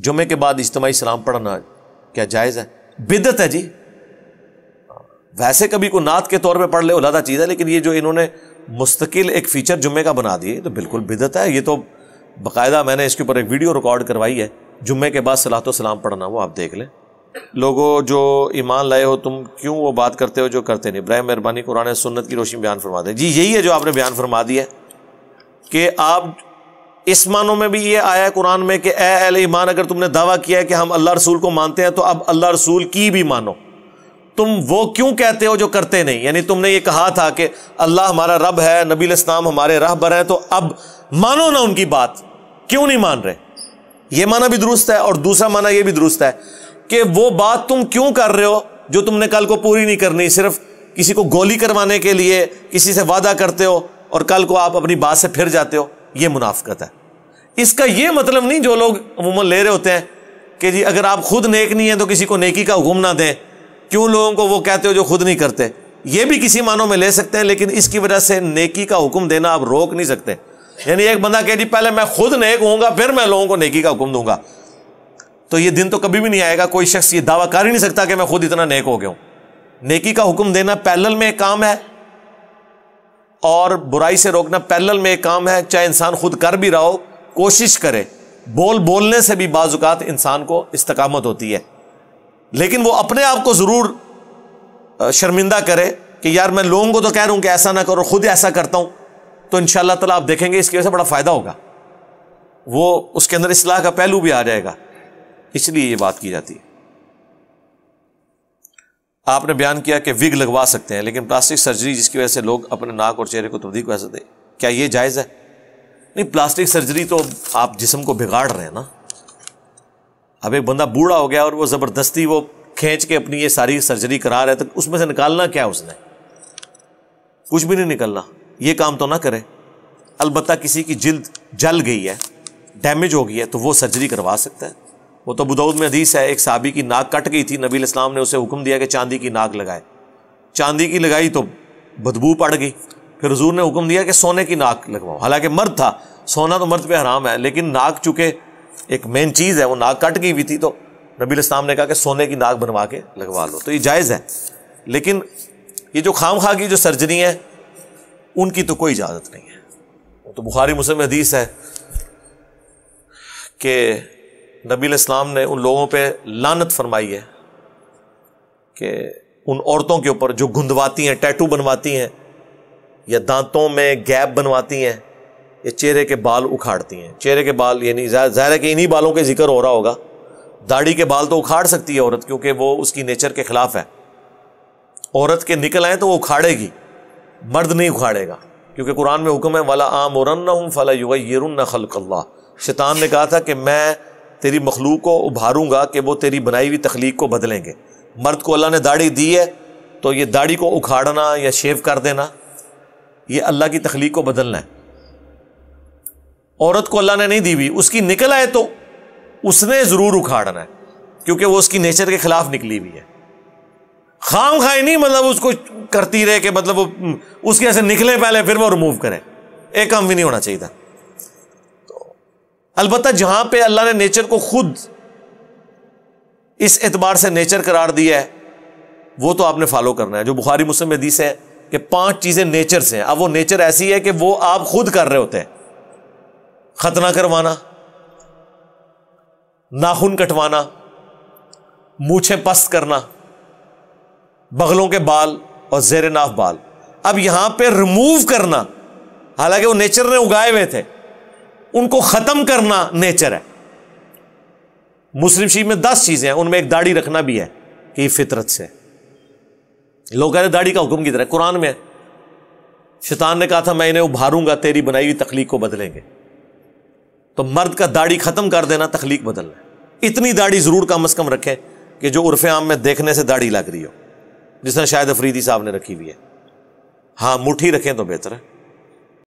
جمعے کے بعد اجتماعی سلام پڑھنا کیا جائز ہے؟ بدعت ہے جی. ویسے کبھی کو نعت کے طور پہ پڑھ لے علیحدہ چیز ہے، لیکن یہ جو انہوں نے مستقل ایک فیچر جمعے کا بنا دیے تو بالکل بدعت ہے. یہ تو باقاعدہ میں نے اس کے اوپر ایک ویڈیو ریکارڈ کروائی ہے، جمعے کے بعد صلاۃ و سلام پڑھنا، وہ آپ دیکھ لیں. لوگوں جو ایمان لائے ہو تم کیوں وہ بات کرتے ہو جو کرتے نہیں؟ برائے مہربانی قرآن سنت کی روشنی بیان فرما دیں. جی یہی ہے جو آپ نے بیان فرما دیا کہ آپ اس معنوں میں بھی یہ آیا ہے قرآن میں کہ اے اہل ایمان اگر تم نے دعویٰ کیا ہے کہ ہم اللہ رسول کو مانتے ہیں تو اب اللہ رسول کی بھی مانو. تم وہ کیوں کہتے ہو جو کرتے نہیں؟ یعنی تم نے یہ کہا تھا کہ اللہ ہمارا رب ہے، نبی الاسلام ہمارے راہبر ہیں، تو اب مانو نا ان کی بات، کیوں نہیں مان رہے؟ یہ معنی بھی درست ہے. اور دوسرا معنی یہ بھی درست ہے کہ وہ بات تم کیوں کر رہے ہو جو تم نے کل کو پوری نہیں کرنی، صرف کسی کو گولی کروانے کے لیے کسی سے وعدہ کرتے ہو اور کل کو آپ اپنی بات سے پھر جاتے ہو. یہ منافقت ہے. اس کا یہ مطلب نہیں جو لوگ عموماً لے رہے ہوتے ہیں کہ جی اگر آپ خود نیک نہیں ہیں تو کسی کو نیکی کا حکم نہ دیں، کیوں لوگوں کو وہ کہتے ہو جو خود نہیں کرتے. یہ بھی کسی معنوں میں لے سکتے ہیں، لیکن اس کی وجہ سے نیکی کا حکم دینا آپ روک نہیں سکتے. یعنی ایک بندہ کہ جی پہلے میں خود نیک ہوں گا پھر میں لوگوں کو نیکی کا حکم دوں گا، تو یہ دن تو کبھی بھی نہیں آئے گا. کوئی شخص یہ دعویٰ کر ہی نہیں سکتا کہ میں خود اتنا نیک ہو گیا ہوں. نیکی کا حکم دینا پیرلل میں ایک کام ہے اور برائی سے روکنا پیرلل میں ایک کام ہے. چاہے انسان خود کر بھی رہا ہو، کوشش کرے. بولنے سے بھی بعض اوقات انسان کو استقامت ہوتی ہے، لیکن وہ اپنے آپ کو ضرور شرمندہ کرے کہ یار میں لوگوں کو تو کہہ رہا ہوں کہ ایسا نہ کرو، خود ایسا کرتا ہوں. تو انشاءاللہ تعالیٰ آپ دیکھیں گے اس کی وجہ سے بڑا فائدہ ہوگا، وہ اس کے اندر اصلاح کا پہلو بھی آ جائے گا. اس لیے یہ بات کی جاتی ہے. آپ نے بیان کیا کہ وگ لگوا سکتے ہیں، لیکن پلاسٹک سرجری جس کی وجہ سے لوگ اپنے ناک اور چہرے کو تبدیل کر سکتے، کیا یہ جائز ہے؟ نہیں، پلاسٹک سرجری تو آپ جسم کو بگاڑ رہے ہیں نا. اب ایک بندہ بوڑھا ہو گیا اور وہ زبردستی وہ کھینچ کے اپنی یہ ساری سرجری کرا رہے، تو اس میں سے نکالنا کیا اس نے؟ کچھ بھی نہیں نکلنا. یہ کام تو نہ کرے. البتہ کسی کی جلد جل گئی ہے، ڈیمیج ہو گئی ہے، تو وہ سرجری کروا سکتا ہے. وہ تو ابو داؤد میں حدیث ہے، ایک صحابی کی ناک کٹ گئی تھی، نبی الاسلام نے اسے حکم دیا کہ چاندی کی ناک لگائے. چاندی کی لگائی تو بدبو پڑ گئی. پھر حضور نے حکم دیا کہ سونے کی ناک لگواؤ. حالانکہ مرد تھا، سونا تو مرد پہ حرام ہے، لیکن ناک چونکہ ایک مین چیز ہے، وہ ناک کٹ گئی ہوئی تھی تو نبی الاسلام نے کہا کہ سونے کی ناک بنوا کے لگوا لو. تو یہ جائز ہے. لیکن یہ جو خام خواہ کی جو سرجری ہیں ان کی تو کوئی اجازت نہیں ہے. وہ تو بخاری مسلم میں حدیث ہے کہ نبی الاسلام نے ان لوگوں پہ لعنت فرمائی ہے کہ ان عورتوں کے اوپر جو گندواتی ہیں، ٹیٹو بنواتی ہیں، یا دانتوں میں گیپ بنواتی ہیں، یا چہرے کے بال اکھاڑتی ہیں. چہرے کے بال یعنی ظاہر ہے کہ انہی بالوں کے ذکر ہو رہا ہوگا. داڑھی کے بال تو اکھاڑ سکتی ہے عورت، کیونکہ وہ اس کی نیچر کے خلاف ہے. عورت کے نکل آئیں تو وہ اکھاڑے گی، مرد نہیں اکھاڑے گا، کیونکہ قرآن میں حکم ہے وَلَا آمُرَنَّهُمْ فَلَا يُغَيِّرُنَّ خَلْقَ اللَّهِ. شیطان نے کہا تھا کہ میں تیری مخلوق کو ابھاروں گا کہ وہ تیری بنائی ہوئی تخلیق کو بدلیں گے. مرد کو اللہ نے داڑھی دی ہے تو یہ داڑھی کو اکھاڑنا یا شیو کر دینا یہ اللہ کی تخلیق کو بدلنا ہے. عورت کو اللہ نے نہیں دی ہوئی، اس کی نکل آئے تو اس نے ضرور اکھاڑنا ہے، کیونکہ وہ اس کی نیچر کے خلاف نکلی ہوئی ہے. خام خواہ نہیں مطلب اس کو کرتی رہے کہ مطلب وہ اس کے ایسے نکلے پہلے پھر وہ ریموو کرے. ایک کام بھی نہیں ہونا چاہیے تھا. البتہ جہاں پہ اللہ نے نیچر کو خود اس اعتبار سے نیچر قرار دیا ہے وہ تو آپ نے فالو کرنا ہے. جو بخاری مسلم میں حدیث ہے کہ 5 چیزیں نیچر سے ہیں. اب وہ نیچر ایسی ہے کہ وہ آپ خود کر رہے ہوتے ہیں. ختنہ کروانا، ناخن کٹوانا، مونچھیں پست کرنا، بغلوں کے بال اور زیر ناف بال. اب یہاں پہ ریموو کرنا، حالانکہ وہ نیچر نے اگائے ہوئے تھے، ان کو ختم کرنا نیچر ہے. مسلم شریف میں 10 چیزیں ہیں، ان میں ایک داڑھی رکھنا بھی ہے کہ یہ فطرت سے. لوگ کہتے ہیں داڑھی کا حکم کی طرح قرآن میں ہے. شیطان نے کہا تھا میں انہیں ابھاروں گا، تیری بنائی ہوئی تخلیق کو بدلیں گے. تو مرد کا داڑھی ختم کر دینا تخلیق بدلنا. اتنی داڑھی ضرور کم از کم رکھیں کہ جو عرف عام میں دیکھنے سے داڑھی لگ رہی ہو، جس طرح شاہد افریدی صاحب نے رکھی ہوئی ہے. ہاں مٹھی رکھیں تو بہتر ہے.